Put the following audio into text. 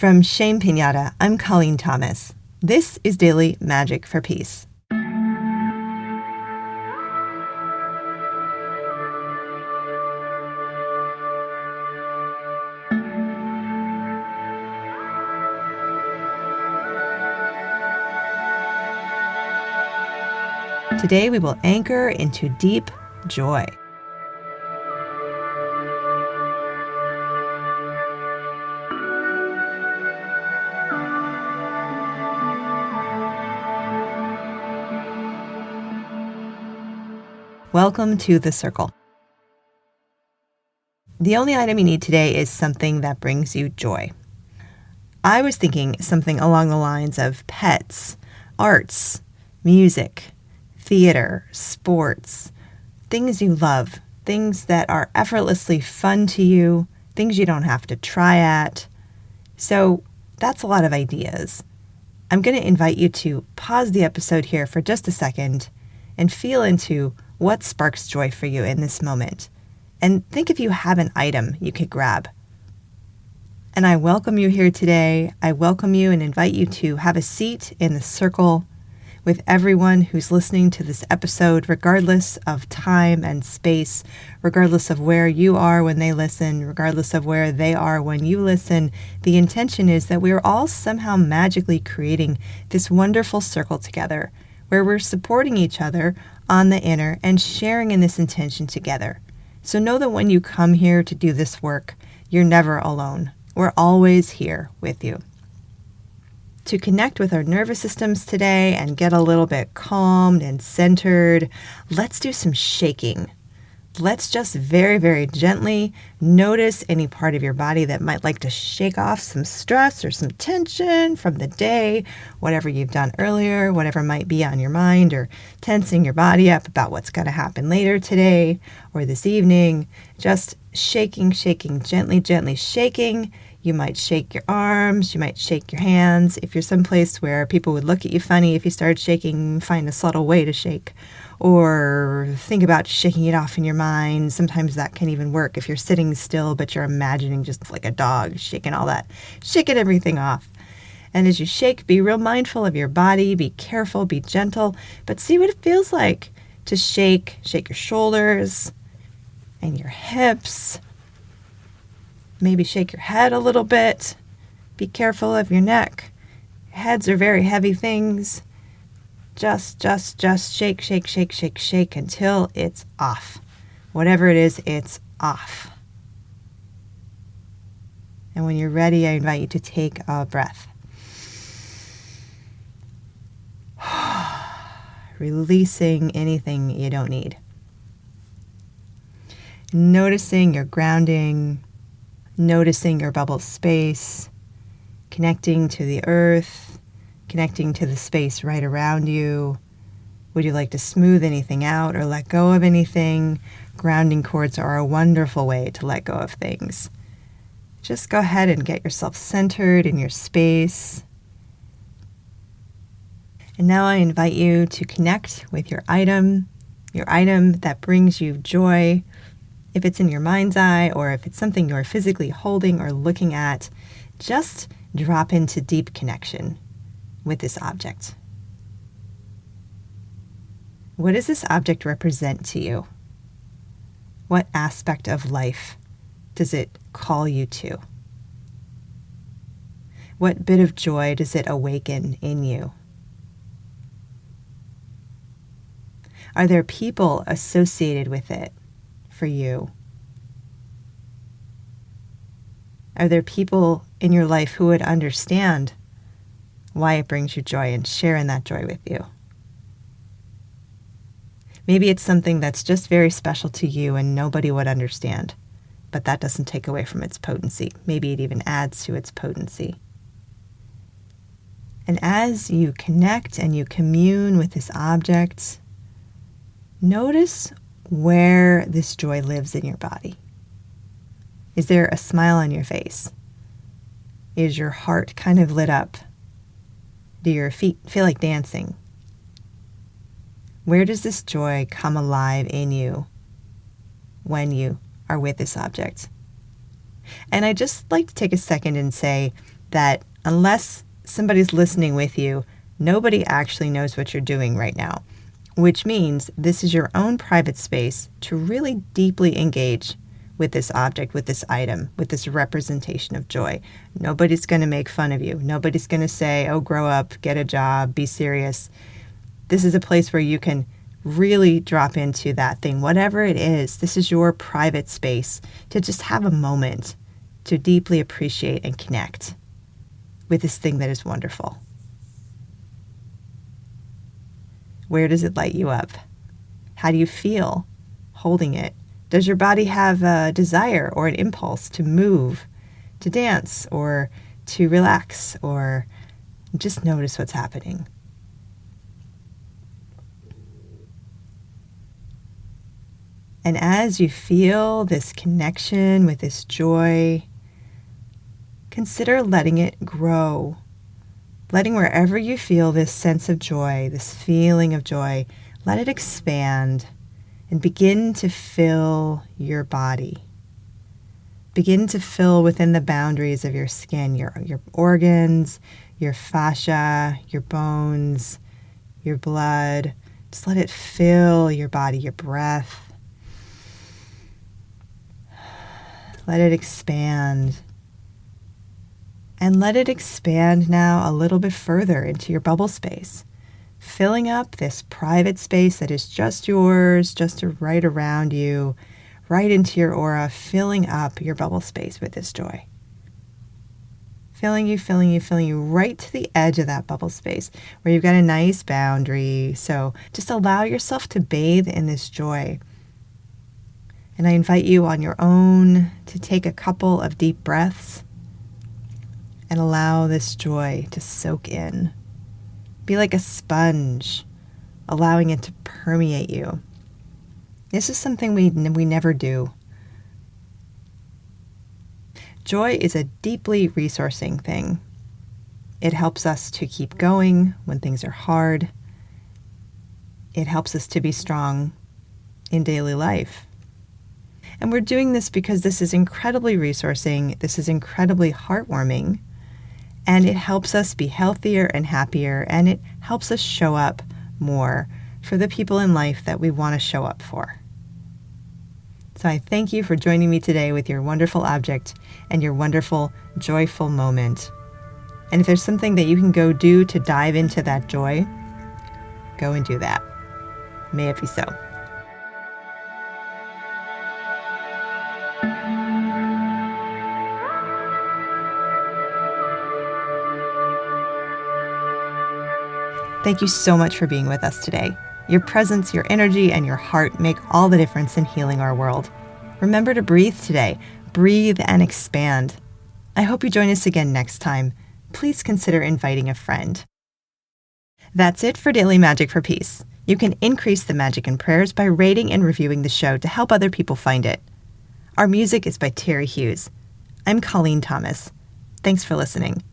From Shame Pinata, I'm Colleen Thomas. This is Daily Magic for Peace. Today we will anchor into deep joy. Welcome to the circle. The only item you need today is something that brings you joy. I was thinking something along the lines of pets, arts, music, theater, sports, things you love, things that are effortlessly fun to you, things you don't have to try at. So that's a lot of ideas. I'm going to invite you to pause the episode here for just a second and feel into what sparks joy for you in this moment. And think if you have an item you could grab. And I welcome you here today. I welcome you and invite you to have a seat in the circle with everyone who's listening to this episode, regardless of time and space, regardless of where you are when they listen, regardless of where they are when you listen. The intention is that we're all somehow magically creating this wonderful circle together, where we're supporting each other on the inner and sharing in this intention together. So know that when you come here to do this work, you're never alone. We're always here with you. To connect with our nervous systems today and get a little bit calmed and centered, let's do some shaking. Let's just very, very gently notice any part of your body that might like to shake off some stress or some tension from the day, whatever you've done earlier, whatever might be on your mind, or tensing your body up about what's going to happen later today or this evening. Just shaking, gently, gently shaking. You might shake your arms, you might shake your hands. If you're someplace where people would look at you funny if you started shaking, find a subtle way to shake. Or think about shaking it off in your mind. Sometimes that can even work if you're sitting still, but you're imagining just like a dog shaking all that, shaking everything off. And as you shake, be real mindful of your body, be careful, be gentle, but see what it feels like to shake your shoulders and your hips. Maybe shake your head a little bit. Be careful of your neck. Heads are very heavy things. Just shake until it's off. Whatever it is, it's off. And when you're ready, I invite you to take a breath. Releasing anything you don't need. Noticing your grounding, noticing your bubble space, connecting to the earth, connecting to the space right around you. Would you like to smooth anything out or let go of anything? Grounding cords are a wonderful way to let go of things. Just go ahead and get yourself centered in your space. And now I invite you to connect with your item that brings you joy. If it's in your mind's eye or if it's something you're physically holding or looking at, just drop into deep connection with this object. What does this object represent to you? What aspect of life does it call you to? What bit of joy does it awaken in you? Are there people associated with it for you? Are there people in your life who would understand why it brings you joy and share in that joy with you? Maybe it's something that's just very special to you and nobody would understand, but that doesn't take away from its potency. Maybe it even adds to its potency. And as you connect and you commune with this object, notice where this joy lives in your body. Is there a smile on your face? Is your heart kind of lit up? Do your feet feel like dancing? Where does this joy come alive in you when you are with this object? And I just like to take a second and say, that unless somebody's listening with you, nobody actually knows what you're doing right now, which means this is your own private space to really deeply engage with this object, with this item, with this representation of joy. Nobody's going to make fun of you. Nobody's going to say, oh, grow up, get a job, be serious. This is a place where you can really drop into that thing, whatever it is. This is your private space to just have a moment to deeply appreciate and connect with this thing that is wonderful. Where does it light you up? How do you feel holding it? Does your body have a desire or an impulse to move, to dance, or to relax, or just notice what's happening? And as you feel this connection with this joy, consider letting it grow. Letting wherever you feel this sense of joy, this feeling of joy, let it expand and begin to fill your body. Begin to fill within the boundaries of your skin, your organs, your fascia, your bones, your blood. Just let it fill your body, your breath. Let it expand. And let it expand now a little bit further into your bubble space, filling up this private space that is just yours, just right around you, right into your aura, filling up your bubble space with this joy. Filling you right to the edge of that bubble space where you've got a nice boundary. So just allow yourself to bathe in this joy. And I invite you on your own to take a couple of deep breaths and allow this joy to soak in. Be like a sponge, allowing it to permeate you. This is something we never do. Joy is a deeply resourcing thing. It helps us to keep going when things are hard. It helps us to be strong in daily life. And we're doing this because this is incredibly resourcing, this is incredibly heartwarming, and it helps us be healthier and happier, and it helps us show up more for the people in life that we want to show up for. So I thank you for joining me today with your wonderful object and your wonderful, joyful moment. And if there's something that you can go do to dive into that joy, go and do that. May it be so. Thank you so much for being with us today. Your presence, your energy, and your heart make all the difference in healing our world. Remember to breathe today. Breathe and expand. I hope you join us again next time. Please consider inviting a friend. That's it for Daily Magic for Peace. You can increase the magic in prayers by rating and reviewing the show to help other people find it. Our music is by Terry Hughes. I'm Colleen Thomas. Thanks for listening.